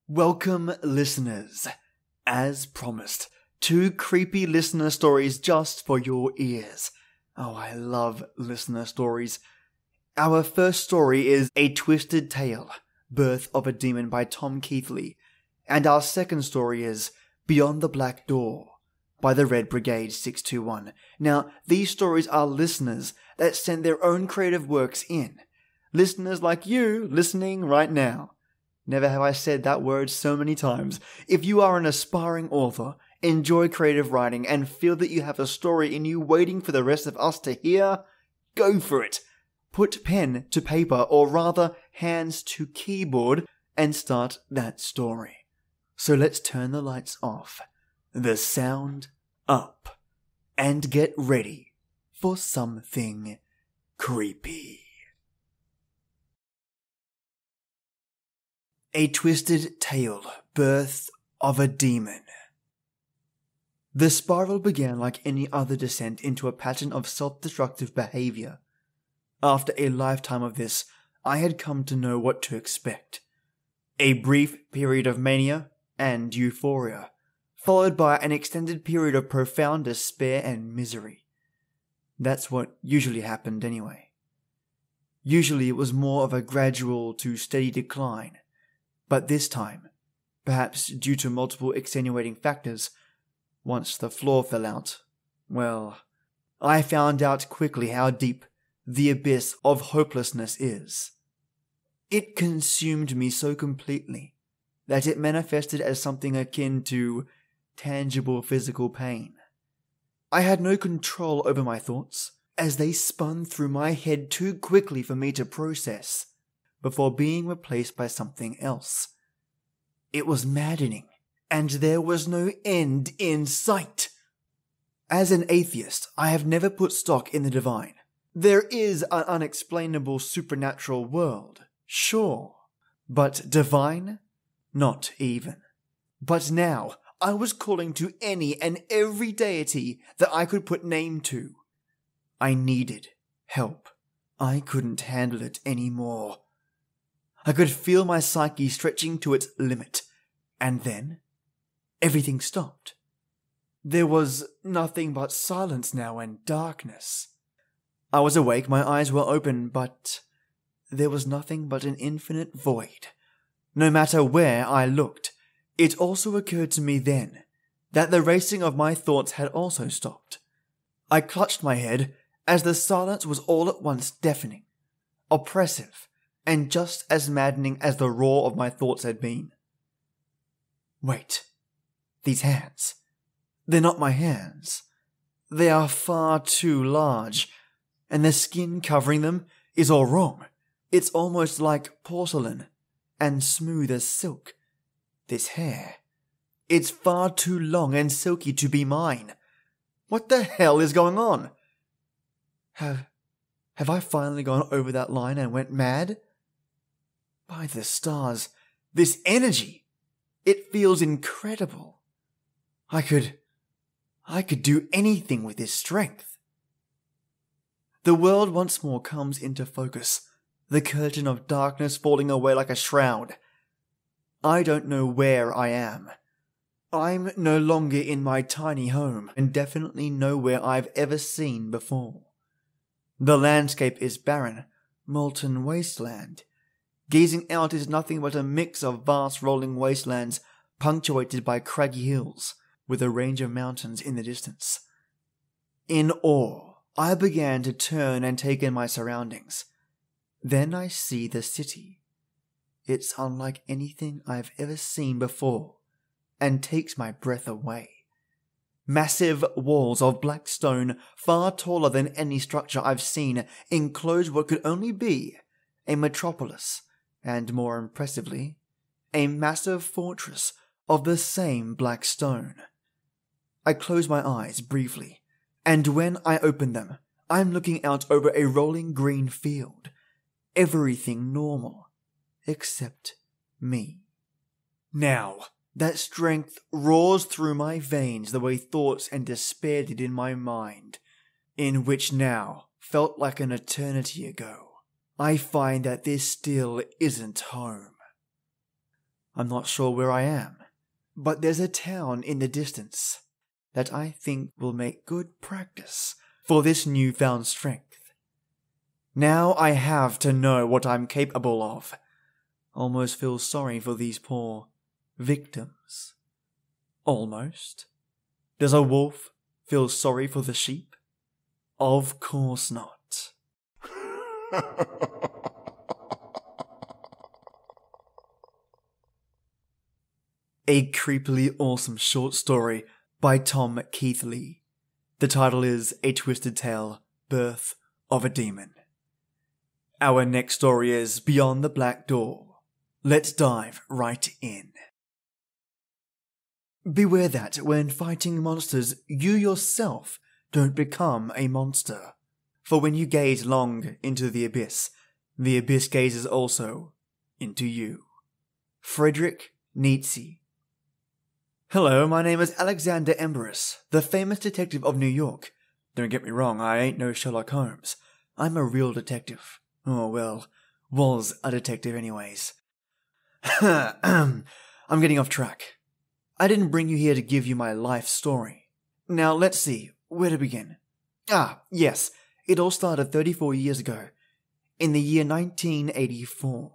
Welcome, listeners. As promised, 2 creepy listener stories just for your ears. Oh, I love listener stories. Our first story is A Twisted Tale, Birth of a Demon by Tom Keithley, and our second story is Beyond the Black Door by Theredbregade 621. Now, these stories are listeners that send their own creative works in. Listeners like you listening right now. Never have I said that word so many times. If you are an aspiring author, enjoy creative writing, and feel that you have a story in you waiting for the rest of us to hear, go for it. Put pen to paper, or rather hands to keyboard, and start that story. So let's turn the lights off, the sound up, and get ready for something creepy. A Twisted Tale, Birth of a Demon. The spiral began like any other descent into a pattern of self-destructive behavior. After a lifetime of this, I had come to know what to expect. A brief period of mania and euphoria, followed by an extended period of profound despair and misery. That's what usually happened anyway. Usually it was more of a gradual to steady decline. But this time, perhaps due to multiple extenuating factors, once the floor fell out, well, I found out quickly how deep the abyss of hopelessness is. It consumed me so completely that it manifested as something akin to tangible physical pain. I had no control over my thoughts, as they spun through my head too quickly for me to process, before being replaced by something else. It was maddening, and there was no end in sight. As an atheist, I have never put stock in the divine. There is an unexplainable supernatural world, sure, but divine? Not even. But now, I was calling to any and every deity that I could put name to. I needed help. I couldn't handle it anymore. I could feel my psyche stretching to its limit, and then everything stopped. There was nothing but silence now and darkness. I was awake, my eyes were open, but there was nothing but an infinite void. No matter where I looked, it also occurred to me then that the racing of my thoughts had also stopped. I clutched my head as the silence was all at once deafening, oppressive, and just as maddening as the roar of my thoughts had been. Wait, these hands. They're not my hands. They are far too large, and the skin covering them is all wrong. It's almost like porcelain, and smooth as silk. This hair, it's far too long and silky to be mine. What the hell is going on? Have I finally gone over that line and went mad? By the stars, this energy, it feels incredible. I could do anything with this strength. The world once more comes into focus, the curtain of darkness falling away like a shroud. I don't know where I am. I'm no longer in my tiny home, and definitely nowhere I've ever seen before. The landscape is barren, molten wasteland. Gazing out is nothing but a mix of vast rolling wastelands punctuated by craggy hills, with a range of mountains in the distance. In awe, I began to turn and take in my surroundings. Then I see the city. It's unlike anything I've ever seen before, and takes my breath away. Massive walls of black stone, far taller than any structure I've seen, enclose what could only be a metropolis, and more impressively, a massive fortress of the same black stone. I close my eyes briefly, and when I open them, I'm looking out over a rolling green field. Everything normal, except me. Now, that strength roars through my veins the way thoughts and despair did in my mind, in which now felt like an eternity ago. I find that this still isn't home. I'm not sure where I am, but there's a town in the distance that I think will make good practice for this newfound strength. Now I have to know what I'm capable of. Almost feel sorry for these poor victims. Almost. Does a wolf feel sorry for the sheep? Of course not. A creepily awesome short story by Tom Keithley. The title is A Twisted Tale, Birth of a Demon. Our next story is Beyond the Black Door. Let's dive right in. Beware that when fighting monsters, you yourself don't become a monster. For when you gaze long into the abyss gazes also into you. Friedrich Nietzsche. Hello, my name is Alexander Emberus, the famous detective of New York. Don't get me wrong, I ain't no Sherlock Holmes. I'm a real detective. Oh well, was a detective anyways. I'm getting off track. I didn't bring you here to give you my life story. Now let's see, where to begin? Yes, it all started 34 years ago, in the year 1984.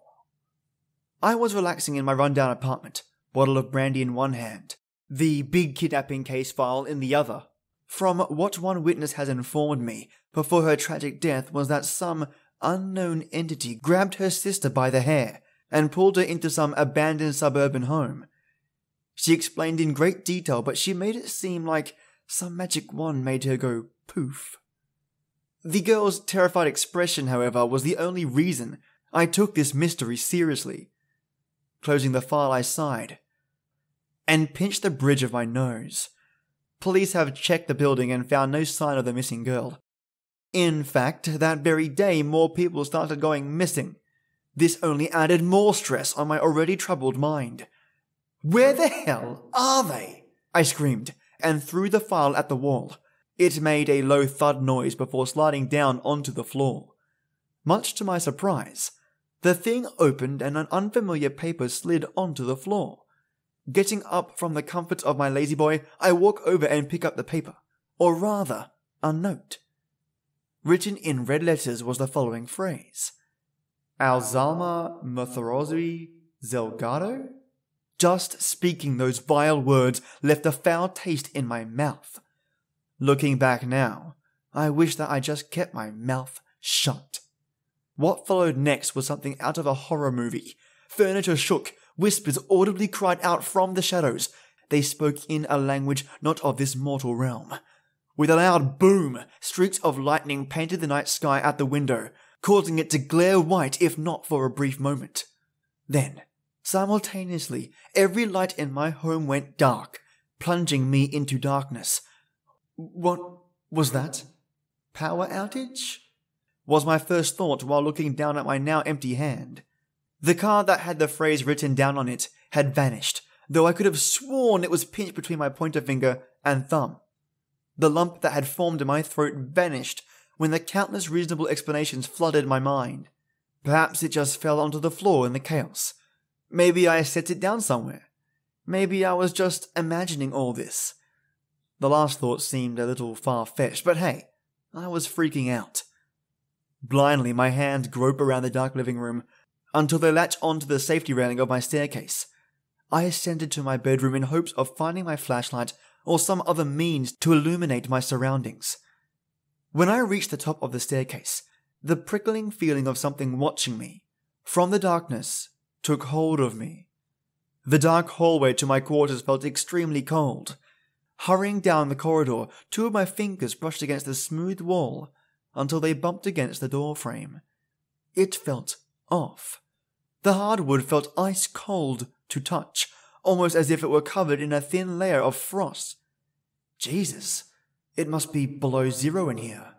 I was relaxing in my rundown apartment, bottle of brandy in one hand, the big kidnapping case file in the other. From what one witness has informed me before her tragic death was that some unknown entity grabbed her sister by the hair and pulled her into some abandoned suburban home. She explained in great detail, but she made it seem like some magic wand made her go poof. The girl's terrified expression, however, was the only reason I took this mystery seriously. Closing the file, I sighed and pinched the bridge of my nose. Police have checked the building and found no sign of the missing girl. In fact, that very day, more people started going missing. This only added more stress on my already troubled mind. Where the hell are they? I screamed and threw the file at the wall. It made a low thud noise before sliding down onto the floor. Much to my surprise, the thing opened and an unfamiliar paper slid onto the floor. Getting up from the comfort of my lazy boy, I walk over and pick up the paper, or rather, a note. Written in red letters was the following phrase: Alzalma Motherozzi Zelgado? Just speaking those vile words left a foul taste in my mouth. Looking back now, I wish that I just kept my mouth shut. What followed next was something out of a horror movie. Furniture shook, whispers audibly cried out from the shadows. They spoke in a language not of this mortal realm. With a loud boom, streaks of lightning painted the night sky at the window, causing it to glare white if not for a brief moment. Then, simultaneously, every light in my home went dark, plunging me into darkness. What was that? Power outage? Was my first thought while looking down at my now empty hand. The card that had the phrase written down on it had vanished, though I could have sworn it was pinched between my pointer finger and thumb. The lump that had formed in my throat vanished when the countless reasonable explanations flooded my mind. Perhaps it just fell onto the floor in the chaos. Maybe I set it down somewhere. Maybe I was just imagining all this. The last thought seemed a little far-fetched, but hey, I was freaking out. Blindly, my hands grope around the dark living room until they latch onto the safety railing of my staircase. I ascended to my bedroom in hopes of finding my flashlight or some other means to illuminate my surroundings. When I reached the top of the staircase, the prickling feeling of something watching me from the darkness took hold of me. The dark hallway to my quarters felt extremely cold. Hurrying down the corridor, two of my fingers brushed against the smooth wall until they bumped against the door frame. It felt off. The hardwood felt ice cold to touch, almost as if it were covered in a thin layer of frost. Jesus, it must be below zero in here.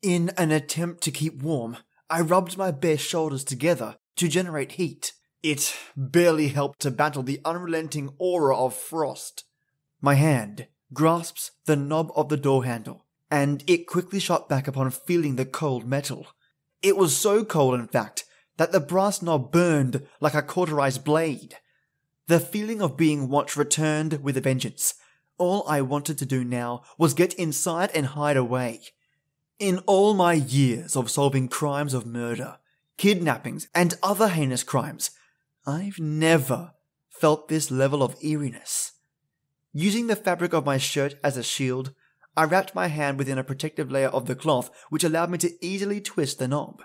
In an attempt to keep warm, I rubbed my bare shoulders together to generate heat. It barely helped to battle the unrelenting aura of frost. My hand grasps the knob of the door handle, and it quickly shot back upon feeling the cold metal. It was so cold, in fact, that the brass knob burned like a cauterized blade. The feeling of being watched returned with a vengeance. All I wanted to do now was get inside and hide away. In all my years of solving crimes of murder, kidnappings, and other heinous crimes, I've never felt this level of eeriness. Using the fabric of my shirt as a shield, I wrapped my hand within a protective layer of the cloth which allowed me to easily twist the knob.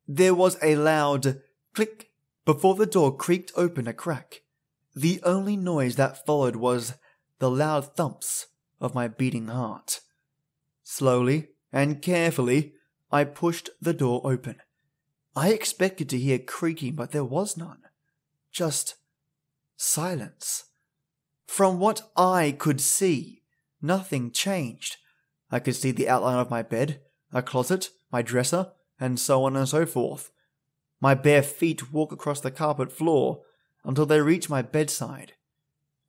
There was a loud click before the door creaked open a crack. The only noise that followed was the loud thumps of my beating heart. Slowly and carefully, I pushed the door open. I expected to hear creaking, but there was none. Just silence. From what I could see, nothing changed. I could see the outline of my bed, a closet, my dresser, and so on and so forth. My bare feet walk across the carpet floor until they reach my bedside.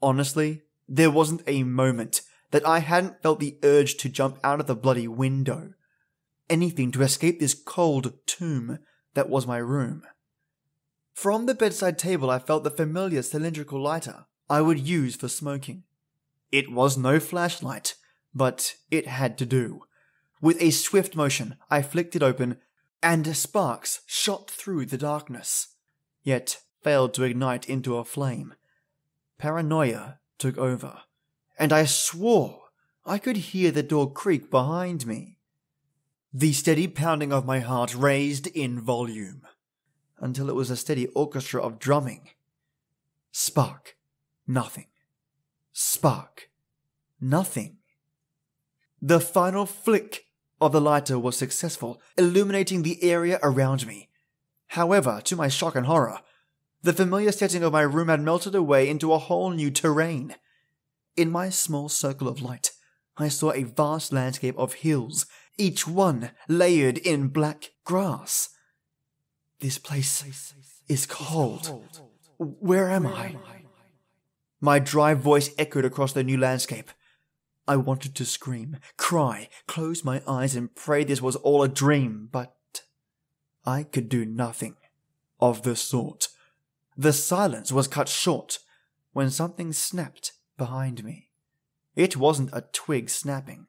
Honestly, there wasn't a moment that I hadn't felt the urge to jump out of the bloody window. Anything to escape this cold tomb that was my room. From the bedside table I felt the familiar cylindrical lighter I would use for smoking. It was no flashlight, but it had to do. With a swift motion, I flicked it open, and sparks shot through the darkness, yet failed to ignite into a flame. Paranoia took over, and I swore I could hear the door creak behind me. The steady pounding of my heart raised in volume, until it was a steady orchestra of drumming. Spark, nothing. Spark, nothing. The final flick of the lighter was successful, illuminating the area around me. However, to my shock and horror, the familiar setting of my room had melted away into a whole new terrain. In my small circle of light, I saw a vast landscape of hills, each one layered in black grass. This place is cold. Where am I? My dry voice echoed across the new landscape. I wanted to scream, cry, close my eyes and pray this was all a dream, but I could do nothing of the sort. The silence was cut short when something snapped behind me. It wasn't a twig snapping.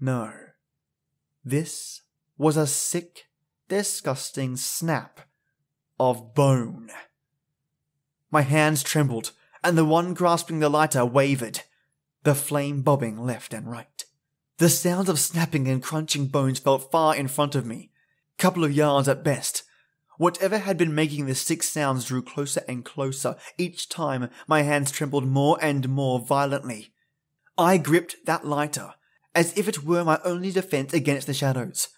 No. This was a sick, disgusting snap of bone. My hands trembled, and the one grasping the lighter wavered, the flame bobbing left and right. The sounds of snapping and crunching bones felt far in front of me, couple of yards at best. Whatever had been making the sick sounds drew closer and closer. Each time, my hands trembled more and more violently. I gripped that lighter, as if it were my only defense against the shadows.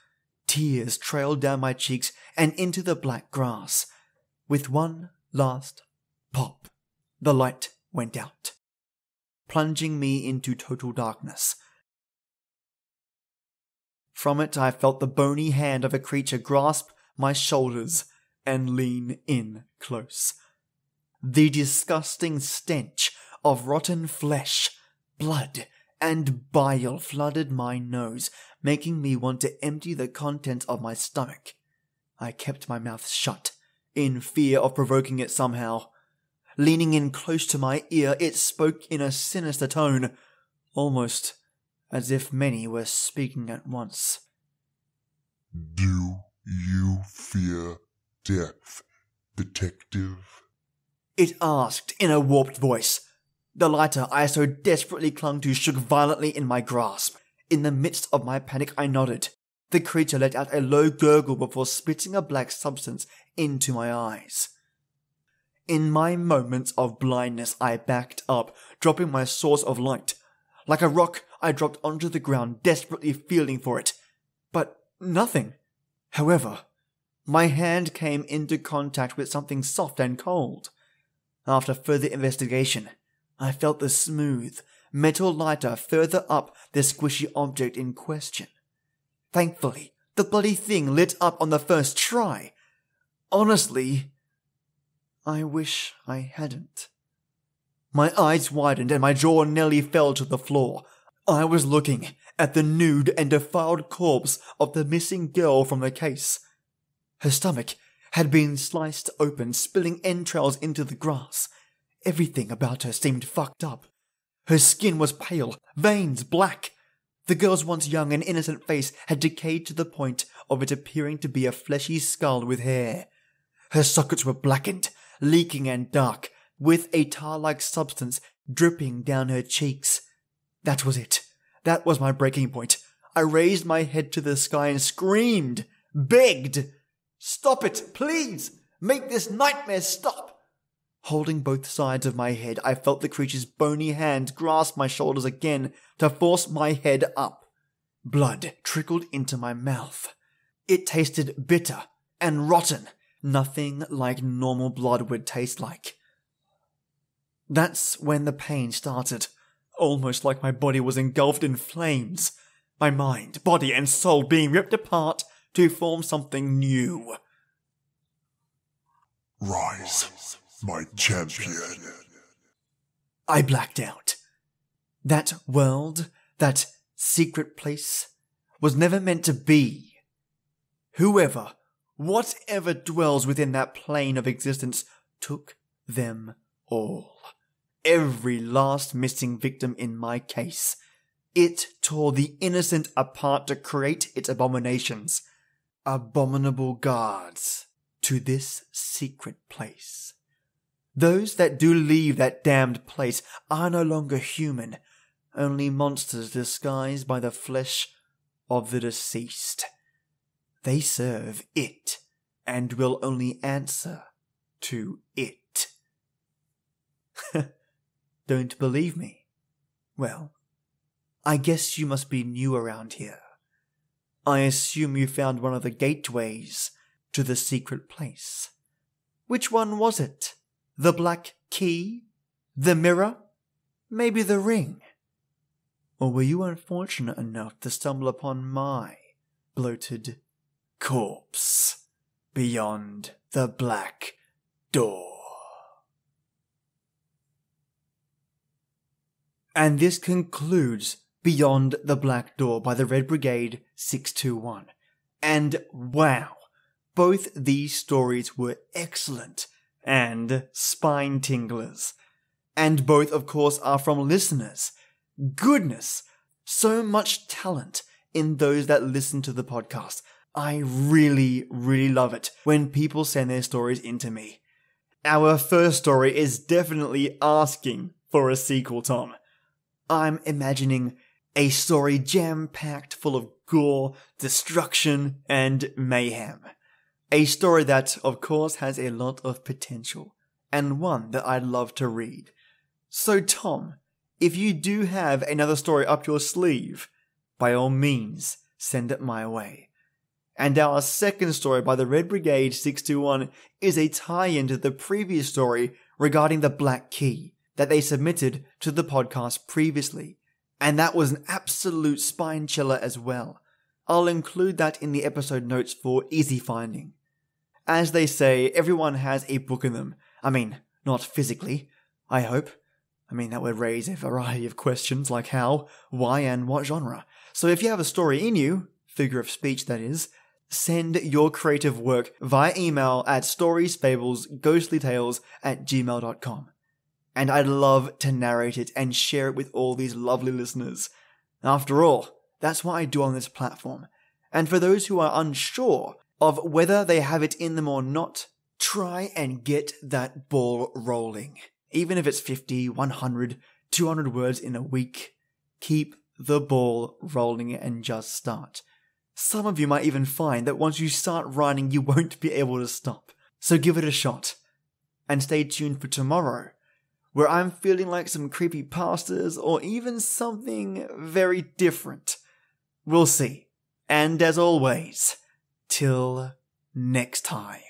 Tears trailed down my cheeks and into the black grass. With one last pop, the light went out, plunging me into total darkness. From it, I felt the bony hand of a creature grasp my shoulders and lean in close. The disgusting stench of rotten flesh, blood, and bile flooded my nose, making me want to empty the contents of my stomach. I kept my mouth shut, in fear of provoking it somehow. Leaning in close to my ear, it spoke in a sinister tone, almost as if many were speaking at once. Do you fear death, detective? It asked in a warped voice. The lighter I so desperately clung to shook violently in my grasp. In the midst of my panic, I nodded. The creature let out a low gurgle before spitting a black substance into my eyes. In my moments of blindness, I backed up, dropping my source of light. Like a rock, I dropped onto the ground, desperately feeling for it. But nothing. However, my hand came into contact with something soft and cold. After further investigation, I felt the smooth, metal lighter further up the squishy object in question. Thankfully, the bloody thing lit up on the first try. Honestly, I wish I hadn't. My eyes widened and my jaw nearly fell to the floor. I was looking at the nude and defiled corpse of the missing girl from the case. Her stomach had been sliced open, spilling entrails into the grass. Everything about her seemed fucked up. Her skin was pale, veins black. The girl's once young and innocent face had decayed to the point of it appearing to be a fleshy skull with hair. Her sockets were blackened, leaking and dark, with a tar-like substance dripping down her cheeks. That was it. That was my breaking point. I raised my head to the sky and screamed, begged, "Stop it, please! Make this nightmare stop!" Holding both sides of my head, I felt the creature's bony hand grasp my shoulders again to force my head up. Blood trickled into my mouth. It tasted bitter and rotten, nothing like normal blood would taste like. That's when the pain started, almost like my body was engulfed in flames, my mind, body and soul being ripped apart to form something new. Rise, my champion. I blacked out. That world, that secret place, was never meant to be. Whoever, whatever dwells within that plane of existence took them all. Every last missing victim in my case. It tore the innocent apart to create its abominations. Abominable guards to this secret place. Those that do leave that damned place are no longer human, only monsters disguised by the flesh of the deceased. They serve it, and will only answer to it. Don't believe me? Well, I guess you must be new around here. I assume you found one of the gateways to the secret place. Which one was it? The black key? The mirror? Maybe the ring? Or were you unfortunate enough to stumble upon my bloated corpse beyond the black door? And this concludes Beyond the Black Door by the Theredbregade 621. And wow, both these stories were excellent and spine-tinglers. And both, of course, are from listeners. Goodness, so much talent in those that listen to the podcast. I really, really love it when people send their stories in to me. Our first story is definitely asking for a sequel, Tom. I'm imagining a story jam-packed full of gore, destruction, and mayhem. A story that, of course, has a lot of potential, and one that I'd love to read. So, Tom, if you do have another story up your sleeve, by all means, send it my way. And our second story by the Theredbregade 621 is a tie-in to the previous story regarding the Black Key that they submitted to the podcast previously, and that was an absolute spine chiller as well. I'll include that in the episode notes for easy finding. As they say, everyone has a book in them. I mean, not physically, I hope. I mean, that would raise a variety of questions like how, why, and what genre. So if you have a story in you, figure of speech that is, send your creative work via email at StoriesFablesGhostlyTales@gmail.com. And I'd love to narrate it and share it with all these lovely listeners. After all, that's what I do on this platform. And for those who are unsure of whether they have it in them or not, try and get that ball rolling. Even if it's 50, 100, 200 words in a week, keep the ball rolling and just start. Some of you might even find that once you start writing, you won't be able to stop. So give it a shot. And stay tuned for tomorrow, where I'm feeling like some creepypastas or even something very different. We'll see. And as always, till next time.